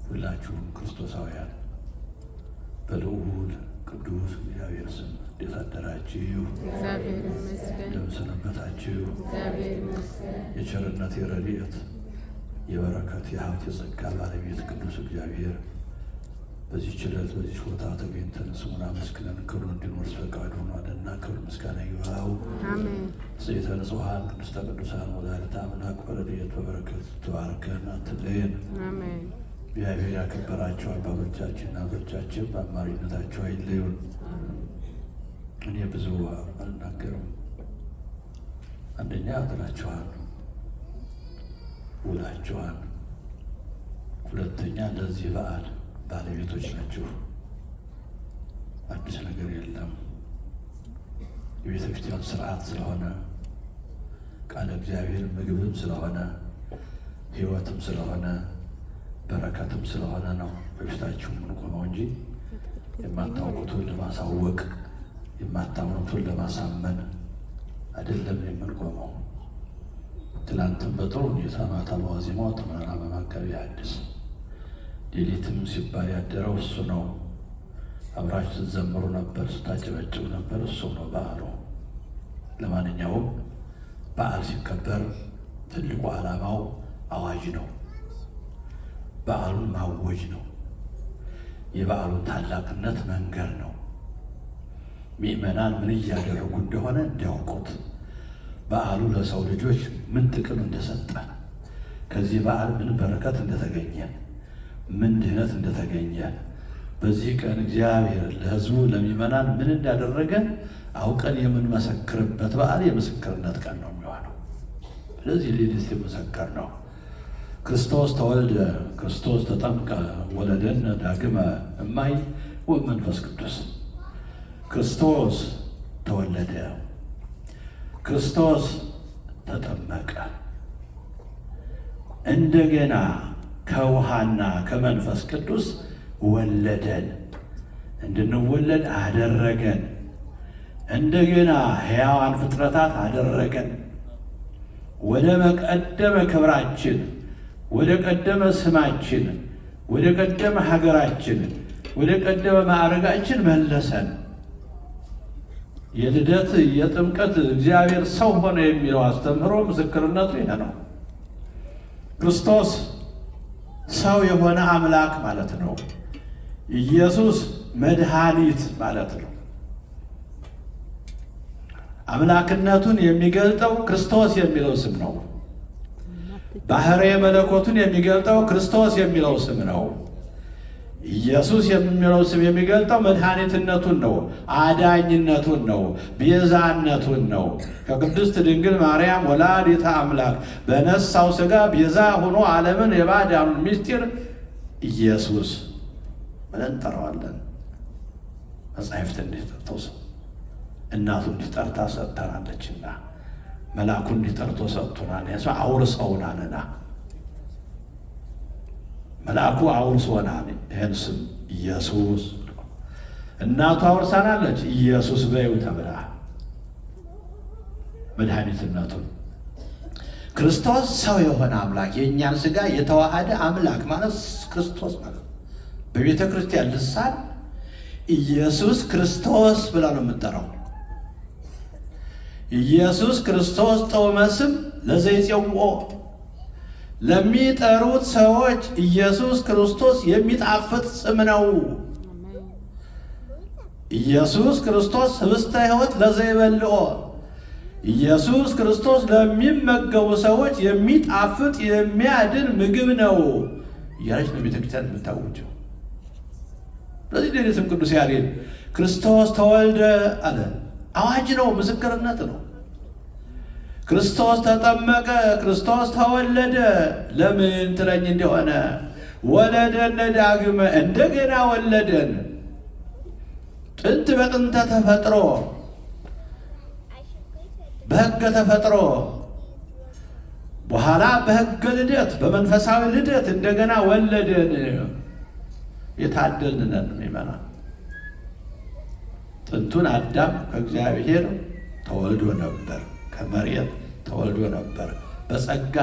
ሁላችሁም ክርስቶሳውያን በልዑል ቅዱስ እግዚአብሔር ስም እንዴት አደራችሁ? እግዚአብሔር ይመስገን። እንደምን ሰነበታችሁ? እግዚአብሔር ይመስገን። የቸርነት የረድኤት የበረከት የሀብት የጸጋ ባለቤት ቅዱስ እግዚአብሔር በዚህች ዕለት በዚህች ቦታ ተገኝተን ስሙን አመስግነን ክብሩን እንዲኖር ፈቃዱ ሆኗልና ክብር ምስጋና ይግባው። አሜን። ጽይተ ንጹሐን ቅድስተ ቅዱሳን ወላዲተ አምላክ በረድኤት በበረከት ትባርከን አትለየን። አሜን። እግዚአብሔር ያከበራቸው አባቶቻችን እናቶቻችን በአማሪነታቸው አይለዩን። እኔ ብዙ አልናገርም። አንደኛ አድራችኋል፣ ውላችኋል። ሁለተኛ ለዚህ በዓል ባለቤቶች ናችሁ። አዲስ ነገር የለም። የቤተ ክርስቲያን ስርዓት ስለሆነ ቃለ እግዚአብሔር ምግብም ስለሆነ ሕይወትም ስለሆነ በረከትም ስለሆነ ነው በፊታችሁ የምንቆመው እንጂ የማታውቁትን ለማሳወቅ የማታምኑትን ለማሳመን አይደለም የምንቆመው። ትላንትም በጥሩ ሁኔታ ማታ በዋዜማው ተመራ በመጋቢ ሐዲስ ሌሊትም ሲባል ያደረው እሱ ነው። አብራችሁ ስትዘምሩ ነበር፣ ስታጨበጭቡ ነበር። እሱ ነው በዓሉ። ለማንኛውም በዓል ሲከበር ትልቁ ዓላማው አዋጅ ነው። በዓሉን ማወጅ ነው። የበዓሉን ታላቅነት መንገር ነው። ምእመናን ምን እያደረጉ እንደሆነ እንዲያውቁት፣ በዓሉ ለሰው ልጆች ምን ጥቅም እንደሰጠ፣ ከዚህ በዓል ምን በረከት እንደተገኘ፣ ምን ድህነት እንደተገኘ፣ በዚህ ቀን እግዚአብሔር ለሕዝቡ ለምእመናን ምን እንዳደረገ አውቀን የምንመሰክርበት በዓል የምስክርነት ቀን ነው የሚሆነው። ስለዚህ ሌሊት የመሰከር ነው። ክርስቶስ ተወልደ ክርስቶስ ተጠምቀ ወለደነ ዳግመ እማይ ወመንፈስ ቅዱስ። ክርስቶስ ተወለደ፣ ክርስቶስ ተጠመቀ፣ እንደገና ከውሃና ከመንፈስ ቅዱስ ወለደን፣ እንድንወለድ አደረገን፣ እንደገና ሕያዋን ፍጥረታት አደረገን። ወደ መቀደመ ክብራችን፣ ወደ ቀደመ ስማችን፣ ወደ ቀደመ ሀገራችን፣ ወደ ቀደመ ማዕረጋችን መለሰን። የልደት የጥምቀት እግዚአብሔር ሰው ሆነ የሚለው አስተምህሮ ምስክርነቱ ይሄ ነው። ክርስቶስ ሰው የሆነ አምላክ ማለት ነው። ኢየሱስ መድኃኒት ማለት ነው። አምላክነቱን የሚገልጠው ክርስቶስ የሚለው ስም ነው። ባሕርየ መለኮቱን የሚገልጠው ክርስቶስ የሚለው ስም ነው። ኢየሱስ የሚለው ስም የሚገልጠው መድኃኒትነቱን ነው፣ አዳኝነቱን ነው፣ ቤዛነቱን ነው። ከቅድስት ድንግል ማርያም ወላዲተ አምላክ በነሳው ሥጋ ቤዛ ሆኖ ዓለምን የማዳኑን ምስጢር ኢየሱስ ብለን እንጠራዋለን። መጻሕፍት እንዲጠርተው እናቱ እንዲጠርታ ሰጥተናለችና መልአኩ እንዲጠርቶ ሰጥቶናል። አውርሰውናልና መልአኩ አውርሶናል። ይህን ስም ኢየሱስ እናቱ አውርሳናለች። ኢየሱስ በይው ተብላ መድኃኒትነቱን ክርስቶስ ሰው የሆነ አምላክ የእኛን ሥጋ የተዋሃደ አምላክ ማለት ክርስቶስ ማለት በቤተ ክርስቲያን ልሳን ኢየሱስ ክርስቶስ ብላ ነው የምጠራው። ኢየሱስ ክርስቶስ ጦመ ስም ለዘይጼውኦ ለሚጠሩት ሰዎች ኢየሱስ ክርስቶስ የሚጣፍጥ ስም ነው። ኢየሱስ ክርስቶስ ህብስተ ሕይወት ለዘይበልዖ ኢየሱስ ክርስቶስ ለሚመገቡ ሰዎች የሚጣፍጥ የሚያድን ምግብ ነው እያለች ነው ቤተክርስቲያን የምታውጀው። ስለዚህ ሌሊትም ቅዱስ ያሬድ ክርስቶስ ተወልደ አለ። አዋጅ ነው፣ ምስክርነት ነው። ክርስቶስ ተጠመቀ፣ ክርስቶስ ተወለደ። ለምን ትለኝ እንደሆነ ወለደነ ዳግመ እንደገና ወለደን። ጥንት በጥንተ ተፈጥሮ በሕገ ተፈጥሮ በኋላ በሕገ ልደት በመንፈሳዊ ልደት እንደገና ወለደን። የታደልን ነን ይመናል። ጥንቱን አዳም ከእግዚአብሔር ተወልዶ ነበር፣ ከመሬት ተወልዶ ነበር፣ በጸጋ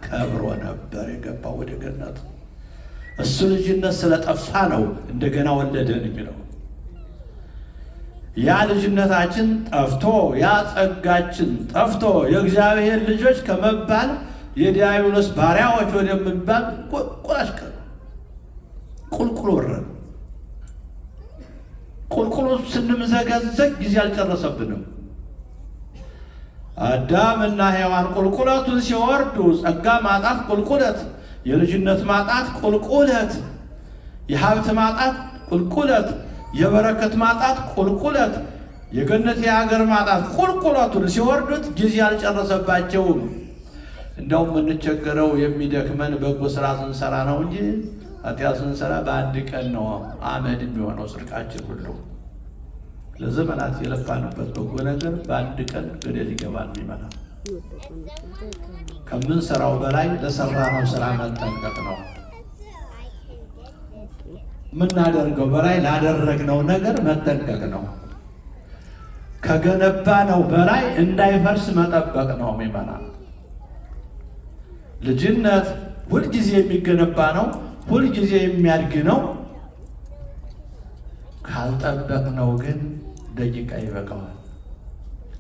ከብሮ ነበር የገባው ወደ ገነቱ። እሱ ልጅነት ስለጠፋ ነው እንደገና ወለደን የሚለው። ያ ልጅነታችን ጠፍቶ ያ ጸጋችን ጠፍቶ የእግዚአብሔር ልጆች ከመባል የዲያብሎስ ባሪያዎች ወደምንባል ቁልቁል ወረድን። ቁልቁሉ ስንምዘገዘግ ጊዜ አልጨረሰብንም። አዳም እና ሔዋን ቁልቁለቱን ሲወርዱ ጸጋ ማጣት ቁልቁለት፣ የልጅነት ማጣት ቁልቁለት፣ የሀብት ማጣት ቁልቁለት፣ የበረከት ማጣት ቁልቁለት፣ የገነት የሀገር ማጣት ቁልቁለቱን ሲወርዱት ጊዜ አልጨረሰባቸውም። እንደውም የምንቸገረው የሚደክመን በጎ ስራ ስንሰራ ነው እንጂ ኃጢአት ስንሰራ በአንድ ቀን ነው አመድ የሚሆነው ጽድቃችን ሁሉ። ለዘመናት የለፋንበት በጎ ነገር በአንድ ቀን ገደል ይገባል ይመናል። ከምንሰራው በላይ ለሰራነው ስራ መጠንቀቅ ነው። የምናደርገው በላይ ላደረግነው ነገር መጠንቀቅ ነው። ከገነባነው በላይ እንዳይፈርስ መጠበቅ ነው ይመናል። ልጅነት ሁልጊዜ የሚገነባ ነው፣ ሁልጊዜ የሚያድግ ነው። ካልጠበቅነው ግን ደቂቃ ይበቃዋል።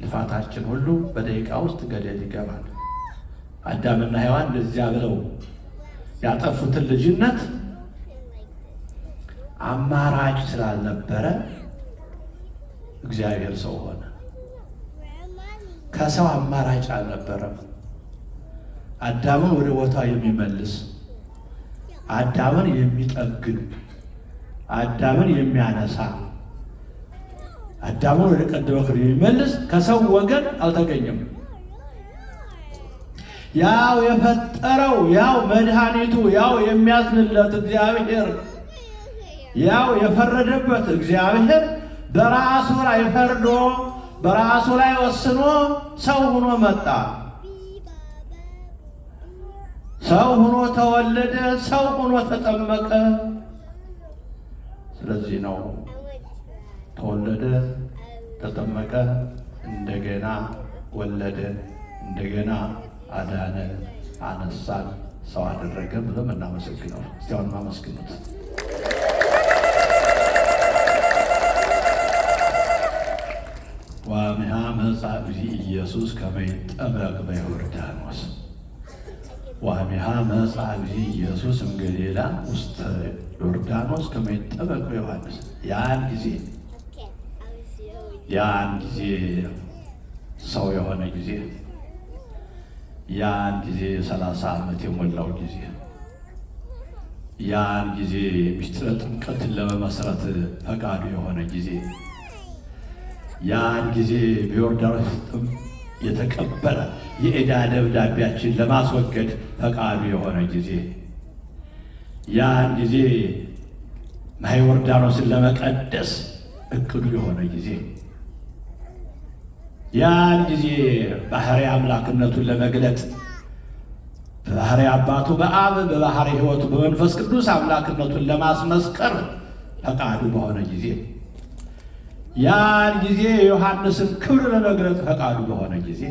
ልፋታችን ሁሉ በደቂቃ ውስጥ ገደል ይገባል። አዳምና ሔዋን እንደዚያ ብለው ያጠፉትን ልጅነት አማራጭ ስላልነበረ እግዚአብሔር ሰው ሆነ። ከሰው አማራጭ አልነበረም። አዳምን ወደ ቦታው የሚመልስ፣ አዳምን የሚጠግን፣ አዳምን የሚያነሳ፣ አዳምን ወደ ቀደመ ክብሩ የሚመልስ ከሰው ወገን አልተገኘም። ያው የፈጠረው ያው መድኃኒቱ ያው የሚያዝንለት እግዚአብሔር ያው የፈረደበት እግዚአብሔር በራሱ ላይ ፈርዶ በራሱ ላይ ወስኖ ሰው ሆኖ መጣ። ሰው ሆኖ ተወለደ፣ ሰው ሆኖ ተጠመቀ። ስለዚህ ነው ተወለደ፣ ተጠመቀ፣ እንደገና ወለደ፣ እንደገና አዳነ፣ አነሳን፣ ሰው አደረገ ብሎ የምናመሰግነው። እስቲ አሁን ማመስግኑት። ዋምሃ መጽአ እግዚእ ኢየሱስ ከመ ይጠመቅ በዮርዳኖስ ዋምሃ መጽአ እግዚእ ኢየሱስ እምገሊላ ውስተ ዮርዳኖስ ከመ ይጠመቅ በዮሐንስ። ያን ጊዜ ሰው የሆነ ጊዜ፣ ያን ጊዜ 30 ዓመት የሞላው ጊዜ፣ ያን ጊዜ ምስጢረ ጥምቀትን ለመመስረት ፈቃዱ የሆነ ጊዜ፣ ያን ጊዜ በዮርዳኖስ የተቀበለ የዕዳ ደብዳቤያችን ለማስወገድ ፈቃዱ የሆነ ጊዜ፣ ያን ጊዜ ማየ ዮርዳኖስን ለመቀደስ እቅዱ የሆነ ጊዜ፣ ያን ጊዜ ባህሪ አምላክነቱን ለመግለጥ በባህሪ አባቱ በአብ በባህሪ ሕይወቱ በመንፈስ ቅዱስ አምላክነቱን ለማስመስከር ፈቃዱ በሆነ ጊዜ፣ ያን ጊዜ የዮሐንስን ክብር ለመግለጥ ፈቃዱ በሆነ ጊዜ፣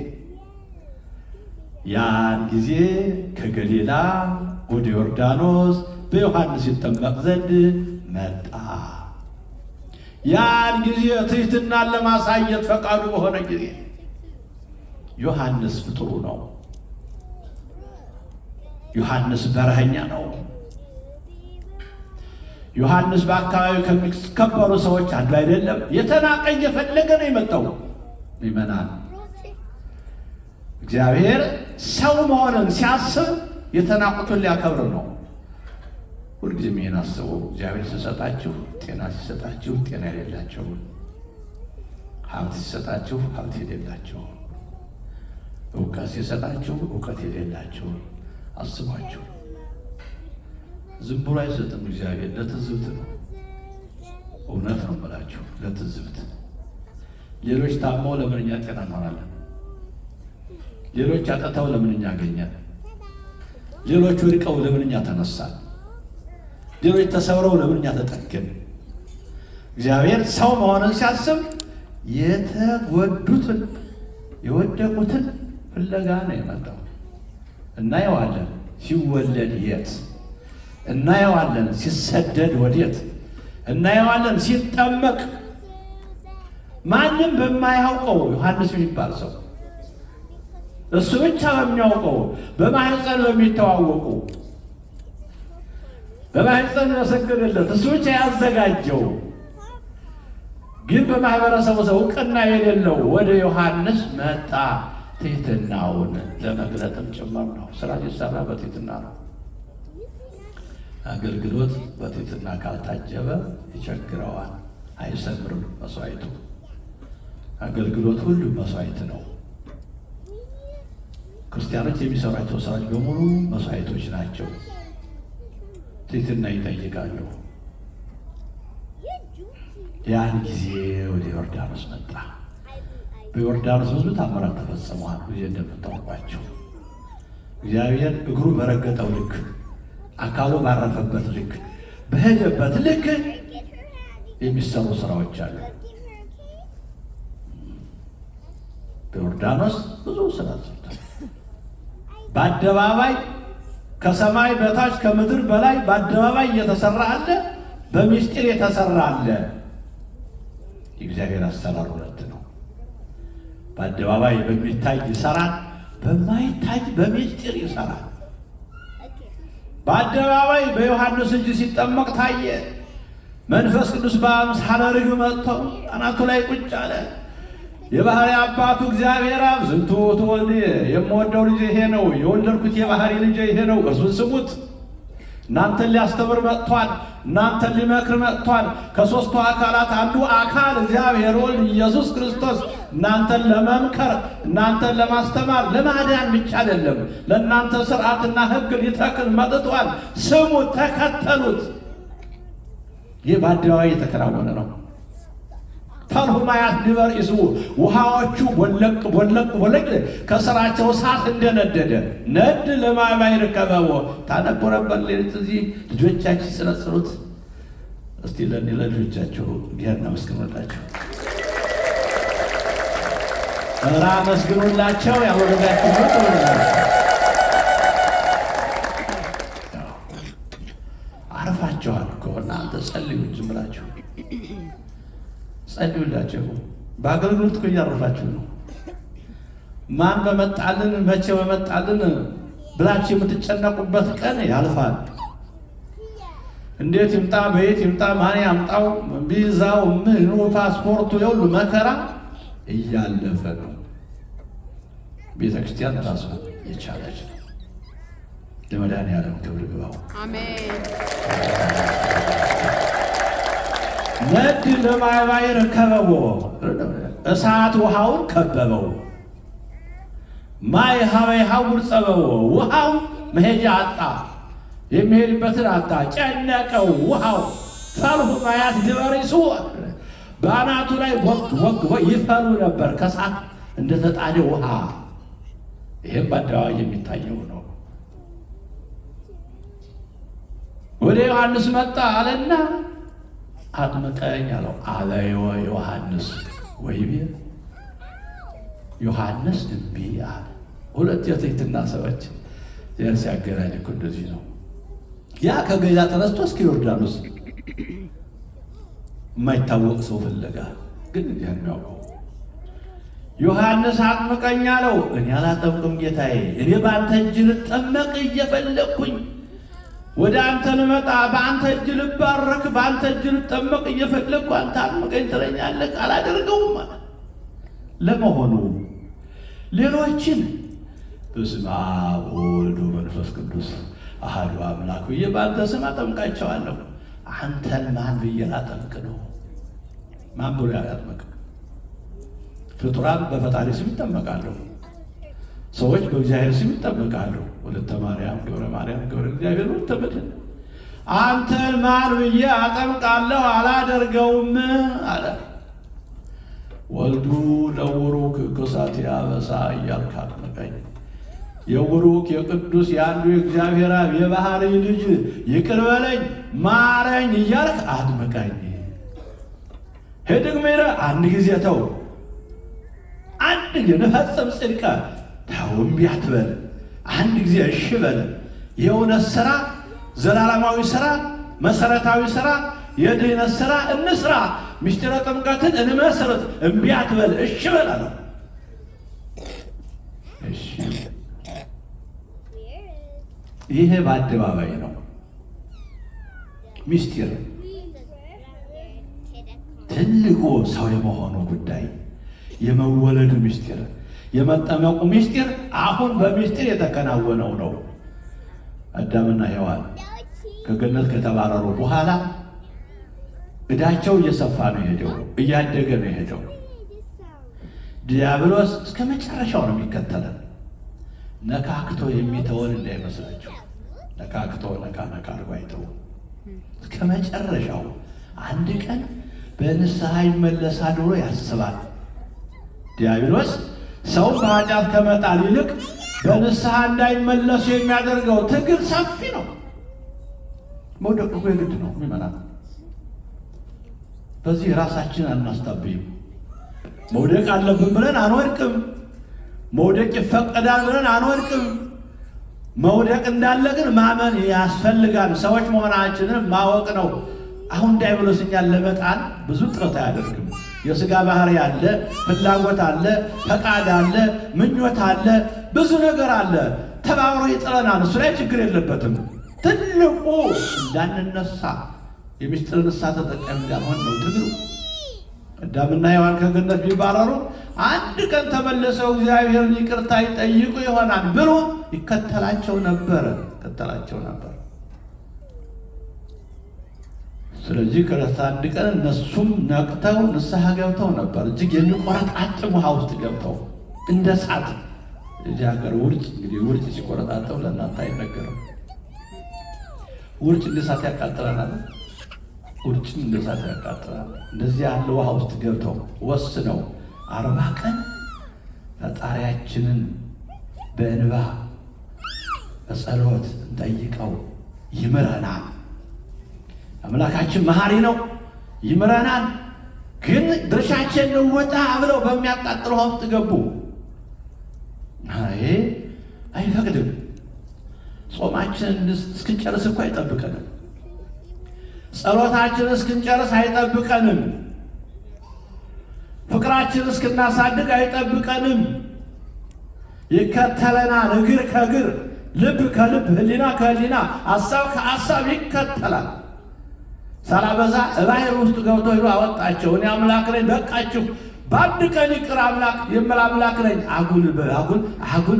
ያን ጊዜ ከገሊላ ወደ ዮርዳኖስ በዮሐንስ ይጠመቅ ዘንድ መጣ። ያን ጊዜ ትሕትናን ለማሳየት ፈቃዱ በሆነ ጊዜ፣ ዮሐንስ ፍጡሩ ነው። ዮሐንስ በረኸኛ ነው። ዮሐንስ በአካባቢው ከሚከበሩ ሰዎች አንዱ አይደለም። የተናቀ እየፈለገ ነው የመጣው። ይመናል እግዚአብሔር ሰው መሆንን ሲያስብ የተናቁትን ሊያከብር ነው። ሁልጊዜም ይህን አስቡ። እግዚአብሔር ሲሰጣችሁ ጤና ሲሰጣችሁ ጤና የሌላቸው፣ ሀብት ሲሰጣችሁ ሀብት የሌላቸው፣ እውቀት ሲሰጣችሁ እውቀት የሌላቸው አስቧችሁ። ዝም ብሎ አይሰጥም እግዚአብሔር። ለትዝብት ነው። እውነት ነው የምላችሁ፣ ለትዝብት። ሌሎች ታመው ለምን እኛ ጤና እንሆናለን? ሌሎች አጥተው ለምን እኛ አገኘን? ሌሎች ወድቀው ለምን እኛ ተነሳን? ሌሎች ተሰብረው ለምን እኛ ተጠገን? እግዚአብሔር ሰው መሆንን ሲያስብ የተጎዱትን የወደቁትን ፍለጋ ነው የመጣው። እናየዋለን ሲወለድ የት እናየዋለን። ሲሰደድ ወዴት እናየዋለን። ሲጠመቅ ማንም በማያውቀው ዮሐንስ የሚባል ሰው እሱ ብቻ በሚያውቀው በማህፀን በሚተዋወቁ በማህፀን ያሰገደለት እሱ ብቻ ያዘጋጀው ግን በማህበረሰቡ ሰው እውቅና የሌለው ወደ ዮሐንስ መጣ። ትሕትናውን ለመግለጥም ጭምር ነው። ስራ ሲሰራ በትሕትና ነው። አገልግሎት በትሕትና ካልታጀበ ይቸግረዋል፣ አይሰምርም መስዋዕቱ። አገልግሎት ሁሉ መስዋዕት ነው። ክርስቲያኖች የሚሰሯቸው ስራዎች በሙሉ መስዋዕቶች ናቸው። ትሕትና ይጠይቃሉ። ያን ጊዜ ወደ ዮርዳኖስ መጣ። በዮርዳኖስ ብዙ ታምራት ተፈጽመዋል። ጊዜ እንደምታውቋቸው እግዚአብሔር እግሩ በረገጠው ልክ፣ አካሉ ባረፈበት ልክ፣ በሄደበት ልክ የሚሰሩ ስራዎች አሉ። በዮርዳኖስ ብዙ ስራ ሰርቷል። በአደባባይ ከሰማይ በታች ከምድር በላይ በአደባባይ እየተሰራ አለ፣ በምስጢር የተሰራ አለ። የእግዚአብሔር አሰራር ሁለት ነው። በአደባባይ በሚታይ ይሰራል፣ በማይታይ በምስጢር ይሰራል። በአደባባይ በዮሐንስ እጅ ሲጠመቅ ታየ። መንፈስ ቅዱስ በአምሳለ ርግብ መጥቶ አናቱ ላይ ቁጭ አለ። የባህሪ አባቱ እግዚአብሔር አብ ዝንቱ ትወልድ የምወደው ልጅ ይሄ ነው፣ የወለድኩት የባህሪ ልጅ ይሄ ነው፣ እርሱን ስሙት። እናንተን ሊያስተምር መጥቷል፣ እናንተን ሊመክር መጥቷል። ከሦስቱ አካላት አንዱ አካል እግዚአብሔር ወልድ ኢየሱስ ክርስቶስ እናንተን ለመምከር፣ እናንተን ለማስተማር፣ ለማዳን ብቻ አይደለም፣ ለእናንተ ሥርዓትና ሕግ ሊተክል መጥቷል። ስሙት፣ ተከተሉት። ይህ በአደባባይ የተከናወነ ነው። ፈልሁማያት ድበር ይሱ ውሃዎቹ ቦለቅ ቦለቅ ቦለቅ ከስራቸው እሳት እንደነደደ ነድ ለማባይ ርከበቦ ታነቦ ነበር። ሌሊት እዚህ ልጆቻችን ስለጽሉት እስቲ ለኔ ለልጆቻቸው ዲያና መስግኑላቸው፣ ራ መስግኑላቸው። ያወረዳችሁ አርፋችኋል እኮ እናንተ ጸልዩ፣ ዝም ብላችሁ ጸልዩላቸው። በአገልግሎት እኮ እያረፋችሁ ነው። ማን በመጣልን መቼ በመጣልን ብላችሁ የምትጨነቁበት ቀን ያልፋል። እንዴት ይምጣ፣ በየት ይምጣ፣ ማን ያምጣው፣ ቪዛው፣ ምኑ፣ ፓስፖርቱ የሁሉ መከራ እያለፈ ነው። ቤተ ክርስቲያን ራሷ የቻለች ነው። ለመድኃኔዓለም ክብር ይግባው። አሜን። ነድ ለማባይ ርከበቦ እሳት ውሃውን ከበበው። ማይ ሀበይ ሀውር ጸበቦ ውሃው መሄጃ አጣ፣ የሚሄድበትን አጣ፣ ጨነቀው ውሃው። ፈልሁማያት ድበር ይሱ በአናቱ ላይ ወግ ይፈሉ ነበር ከእሳት እንደተጣደ ውሃ። ይህም በአደባባይ የሚታየው ነው። ወደ ዮሐንስ መጣ አለና አጥምቀኝ አለው። አለዮ ዮሐንስ ወይቤ ዮሐንስ ድንቢ አለ። ሁለት የትሕትና ሰዎች ያን ሲያገናኝ እኮ እንደዚህ ነው። ያ ከገሊላ ተነስቶ እስከ ዮርዳኖስ የማይታወቅ ሰው ፍለጋ ግን የሚያውቀው ዮሐንስ አጥምቀኝ አለው። እኔ አላጠምቅም ጌታዬ፣ እኔ በአንተ እጅ ልጠመቅ እየፈለግኩኝ ወደ አንተ ልመጣ፣ በአንተ እጅ ልባረክ፣ በአንተ እጅ ልጠመቅ እየፈለግኩ አንተ አጥምቀኝ ትለኛለህ፣ አላደርገውም ማለት። ለመሆኑ ሌሎችን በስመ አብ ወወልድ ወመንፈስ ቅዱስ አሐዱ አምላክ ብዬ በአንተ ስም አጠምቃቸዋለሁ፣ አንተን ማን ብዬ ላጠምቅ ነው? ማን ብሎ ያጠምቅ? ፍጡራን በፈጣሪ ስም ይጠመቃሉ፣ ሰዎች በእግዚአብሔር ስም ይጠመቃሉ። ወለተ ማርያም፣ ገብረ ማርያም፣ ገብረ እግዚአብሔር ወለተ መድኅን። አንተን ማን ብዬ አጠምቃለሁ? አላደርገውም አለ። ወልዱ ለውሩክ ከሳቴ አበሳ እያልክ አጥምቀኝ። የውሩክ የቅዱስ የአንዱ የእግዚአብሔር አብ የባህሪ ልጅ ይቅር በለኝ ማረኝ እያልክ አጥምቀኝ። ሄድግሜረ አንድ ጊዜ ተው፣ አንድ ጊዜ ንፈጽም ጽድቀ ተው እምቢ አትበል፣ አንድ ጊዜ እሺ በል። የእውነት ሥራ ዘላለማዊ ስራ፣ መሰረታዊ ስራ፣ የድህነት ስራ እንስራ፣ ምስጢረ ጥምቀትን እንመስረት። እምቢ አትበል፣ እሺ በል አለው። እሺ ይሄ በአደባባይ ነው። ምስጢር ትልቁ ሰው የመሆኑ ጉዳይ፣ የመወለዱ ምስጢር፣ የመጠመቁ ምስጢር አሁን በምስጢር የተከናወነው ነው። አዳምና ሔዋን ከገነት ከተባረሩ በኋላ ዕዳቸው እየሰፋ ነው የሄደው፣ እያደገ ነው የሄደው። ዲያብሎስ እስከ መጨረሻው ነው የሚከተለን። ነካክቶ የሚተወን እንዳይመስላችሁ። ነካክቶ ነካ አድርጎ አይተውም። እስከ መጨረሻው አንድ ቀን በንስሐ ይመለሳል ብሎ ያስባል። ዲያብሎስ ሰው በኃጢአት ከመጣል ይልቅ በንስሐ እንዳይመለሱ የሚያደርገው ትግል ሰፊ ነው። መውደቅ እኮ የግድ ነው የሚመናል። በዚህ ራሳችን አናስታብይም። መውደቅ አለብን ብለን አንወድቅም። መውደቅ ይፈቀዳል ብለን አንወድቅም። መውደቅ እንዳለ ግን ማመን ያስፈልጋል። ሰዎች መሆናችንን ማወቅ ነው። አሁን ዲያብሎስ እኛን ለመጣል ብዙ ጥረት አያደርግም። የሥጋ ባህሪ አለ፣ ፍላጎት አለ፣ ፈቃድ አለ፣ ምኞት አለ፣ ብዙ ነገር አለ። ተባብሮ ይጥለናል። እሱ ላይ ችግር የለበትም። ትልቁ እንዳንነሳ የምስጢር ንስሐ ተጠቃሚ እንዳልሆን ነው ትግሉ። አዳምና ሔዋን ከገነት ቢባረሩ አንድ ቀን ተመልሰው እግዚአብሔርን ይቅርታ ይጠይቁ ይሆናል ብሎ ይከተላቸው ነበር። ስለዚህ ከዕለታት አንድ ቀን እነሱም ነቅተው ንስሐ ገብተው ነበር። እጅግ የሚቆረጣጥም ውሃ ውስጥ ገብተው እንደ እሳት። እዚህ ሀገር ውርጭ እንግዲህ ውርጭ ሲቆረጣጠም ለእናንተ አይነገርም። ውርጭ እንደ እሳት ያቃጥለናል። ውርጭም እንደ እሳት ያቃጥላል። እንደዚህ ያለ ውሃ ውስጥ ገብተው ወስነው 40 ቀን ፈጣሪያችንን በእንባ በጸሎት እንጠይቀው ይምረናል። አምላካችን መሐሪ ነው፣ ይምረናል። ግን ድርሻችን እንወጣ ብለው በሚያቃጥል ውሃ ውስጥ ገቡ። አይ አይፈቅድም። ጾማችንን እስክንጨርስ እኮ አይጠብቀንም። ጸሎታችንን እስክንጨርስ አይጠብቀንም። ፍቅራችንን እስክናሳድግ አይጠብቀንም። ይከተለናል። እግር ከእግር፣ ልብ ከልብ፣ ህሊና ከህሊና፣ ሐሳብ ከሐሳብ ይከተላል። ሳላበዛ እባሕር ውስጥ ገብቶ ሄዶ አወጣቸው። እኔ አምላክ ነኝ፣ በቃችሁ፣ በአንድ ቀን ይቅር አምላክ የምል አምላክ ነኝ። አጉል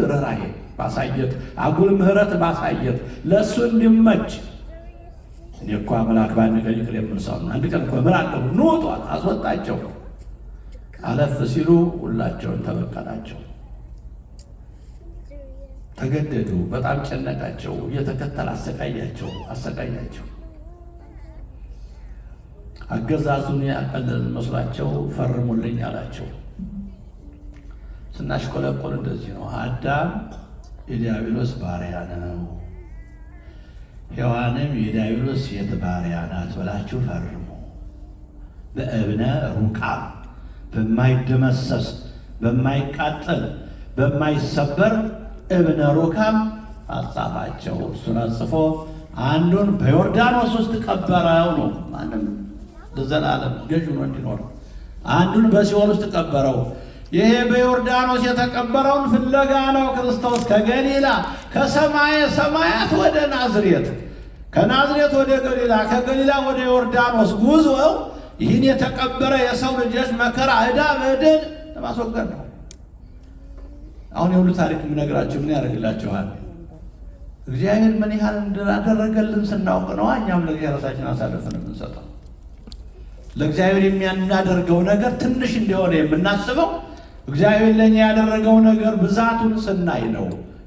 ርኅራኄ ማሳየት፣ አጉል ምሕረት ማሳየት ለእሱ እንዲመች። እኔ እኮ አምላክ በአንድ ቀን ይቅር የምል ሰው አንድ ቀን እኮ እምላለሁ ኑ ውጧል። አስወጣቸው። አለፍ ሲሉ ሁላቸውን ተበቀላቸው። ተገደዱ። በጣም ጨነቃቸው። እየተከተለ አሰቃያቸው። አገዛዙን ያቀለል መስሏቸው ፈርሙልኝ አላቸው። ስናሽቆለቆል እንደዚህ ነው። አዳም የዲያብሎስ ባሪያ ነው፣ ሔዋንም የዲያብሎስ ሴት ባሪያ ናት ብላችሁ ፈርሙ። በእብነ ሩቃም በማይደመሰስ በማይቃጠል በማይሰበር እብነ ሩካም አጻፋቸው። እሱን አጽፎ አንዱን በዮርዳኖስ ውስጥ ቀበረው ነው። ማንም ለዘላለም ገዥ ሆኖ እንዲኖር። አንዱን በሲኦል ውስጥ ቀበረው። ይሄ በዮርዳኖስ የተቀበረውን ፍለጋ ነው ክርስቶስ ከገሊላ ከሰማየ ሰማያት ወደ ናዝሬት፣ ከናዝሬት ወደ ገሊላ፣ ከገሊላ ወደ ዮርዳኖስ ጉዞው ይህን የተቀበረ የሰው ልጆች መከራ፣ ዕዳ፣ በደል ለማስወገድ ነው። አሁን የሁሉ ታሪክ የምነግራችሁ ምን ያደርግላችኋል? እግዚአብሔር ምን ያህል እንዳደረገልን ስናውቅ ነው እኛም ለእግዚአብሔር ራሳችን አሳልፈን የምንሰጠው። ለእግዚአብሔር የሚያናደርገው ነገር ትንሽ እንደሆነ የምናስበው እግዚአብሔር ለእኛ ያደረገው ነገር ብዛቱን ስናይ ነው።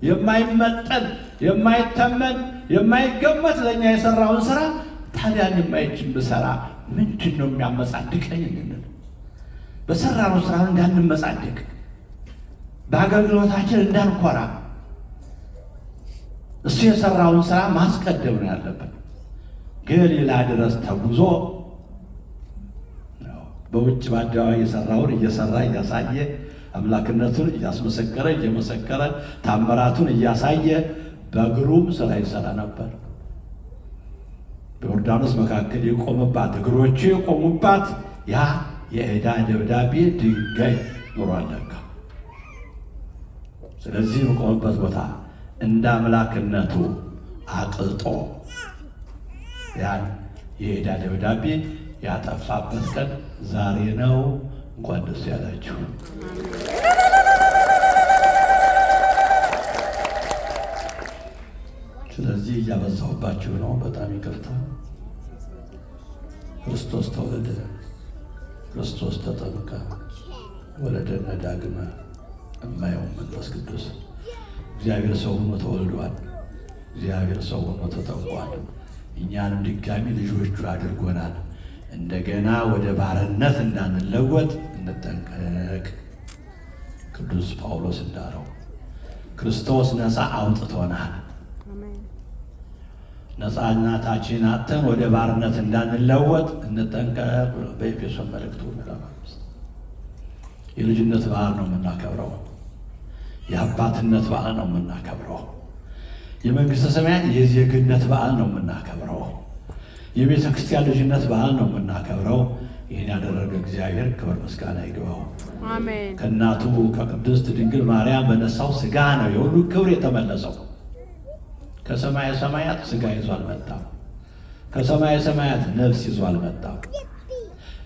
የማይመጠን የማይተመን የማይገመት ለእኛ የሰራውን ስራ ታዲያን የማይችል ብሰራ ምንድን ነው የሚያመጻድቀኝ? እንል በሰራነው ስራ እንዳንመጻድቅ፣ በአገልግሎታችን እንዳንኮራ እሱ የሰራውን ስራ ማስቀደም ነው ያለብን። ገሊላ ድረስ ተጉዞ በውጭ በአደባባይ የሰራውን እየሰራ እያሳየ አምላክነቱን እያስመሰከረ እየመሰከረ ታምራቱን እያሳየ በግሩም ስራ ይሰራ ነበር። በዮርዳኖስ መካከል የቆመባት እግሮቹ የቆሙባት ያ የዕዳ ደብዳቤ ድንጋይ ኖሯል ለካ። ስለዚህ በቆመበት ቦታ እንደ አምላክነቱ አቅልጦ ያን የዕዳ ደብዳቤ ያጠፋበት ቀን ዛሬ ነው። እንኳን ደስ ያላችሁ። ስለዚህ እያበዛሁባችሁ ነው፣ በጣም ይቅርታ። ክርስቶስ ተወለደ፣ ክርስቶስ ተጠምቀ፣ ወለደነ ዳግመ እማየው መንፈስ ቅዱስ። እግዚአብሔር ሰው ሆኖ ተወልዷል። እግዚአብሔር ሰው ሆኖ ተጠምቋል። እኛንም ድጋሚ ልጆቹ አድርጎናል። እንደገና ወደ ባርነት እንዳንለወጥ እንጠንቀቅ። ቅዱስ ጳውሎስ እንዳለው ክርስቶስ ነፃ አውጥቶናል። ነፃነታችን አጥተን ወደ ባርነት እንዳንለወጥ እንጠንቀቅ። በኤፌሶን መልእክቱ ምዕራፍ 5 የልጅነት በዓል ነው የምናከብረው። የአባትነት በዓል ነው የምናከብረው። የመንግሥተ ሰማያት የዜግነት በዓል ነው የምናከብረው። የቤተ ክርስቲያን ልጅነት በዓል ነው የምናከብረው። ይህን ያደረገ እግዚአብሔር ክብር ምስጋና ይግባው። አሜን። ከእናቱ ከቅድስት ድንግል ማርያም በነሳው ሥጋ ነው የሁሉ ክብር የተመለሰው። ከሰማየ ሰማያት ሥጋ ይዞ አልመጣም። ከሰማየ ሰማያት ነፍስ ይዞ አልመጣም።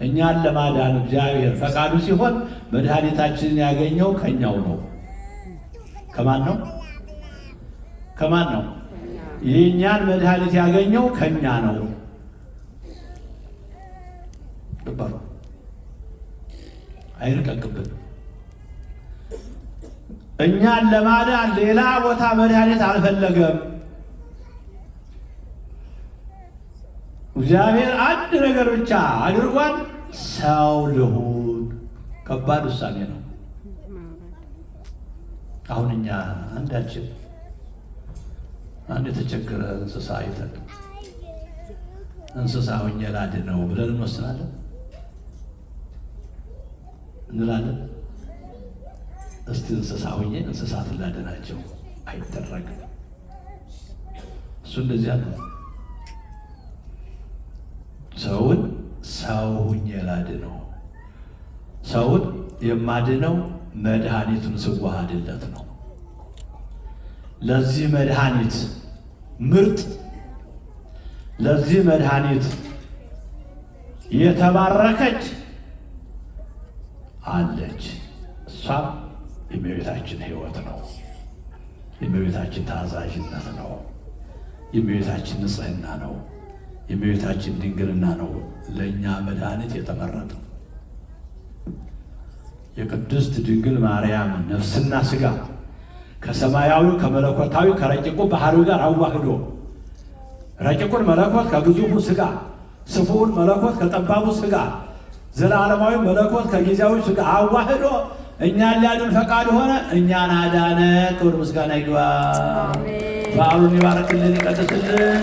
እኛን ለማዳን እግዚአብሔር ፈቃዱ ሲሆን መድኃኒታችንን ያገኘው ከኛው ነው። ከማን ነው? ከማን ነው? የእኛን መድኃኒት ያገኘው ከኛ ነው። ልባሩ አይርቀቅብን። እኛን ለማዳን ሌላ ቦታ መድኃኒት አልፈለገም። እግዚአብሔር አንድ ነገር ብቻ አድርጓል፣ ሰው ልሁን። ከባድ ውሳኔ ነው። አሁን እኛ አንዳችን አንድ የተቸገረ እንስሳ አይተን እንስሳ ሆኜ ላድነው ብለን እንወስናለን እንላለን። እስቲ እንስሳ ሆኜ እንስሳትን ላድናቸው አይደረግም። እሱ እንደዚያ ነው። ሰውን ሰው ሆኜ ላድነው። ሰውን የማድነው መድኃኒቱን ስዋሃድለት ነው። ለዚህ መድኃኒት ምርጥ፣ ለዚህ መድኃኒት የተባረከች አለች። እሷም የእመቤታችን ሕይወት ነው። የእመቤታችን ታዛዥነት ነው። የእመቤታችን ንጽሕና ነው። የእመቤታችን ድንግልና ነው ለእኛ መድኃኒት የተመረጠው። የቅድስት ድንግል ማርያም ነፍስና ሥጋ ከሰማያዊው ከመለኮታዊ ከረቂቁ ባህሪው ጋር አዋህዶ ረቂቁን መለኮት ከግዙፉ ሥጋ፣ ስፉውን መለኮት ከጠባቡ ሥጋ፣ ዘላለማዊ መለኮት ከጊዜያዊ ሥጋ አዋህዶ እኛን ሊያድን ፈቃድ ሆነ። እኛን አዳነ። ክብር ምስጋና ይግባ። በዓሉን ይባርክልን፣ ይቀድስልን።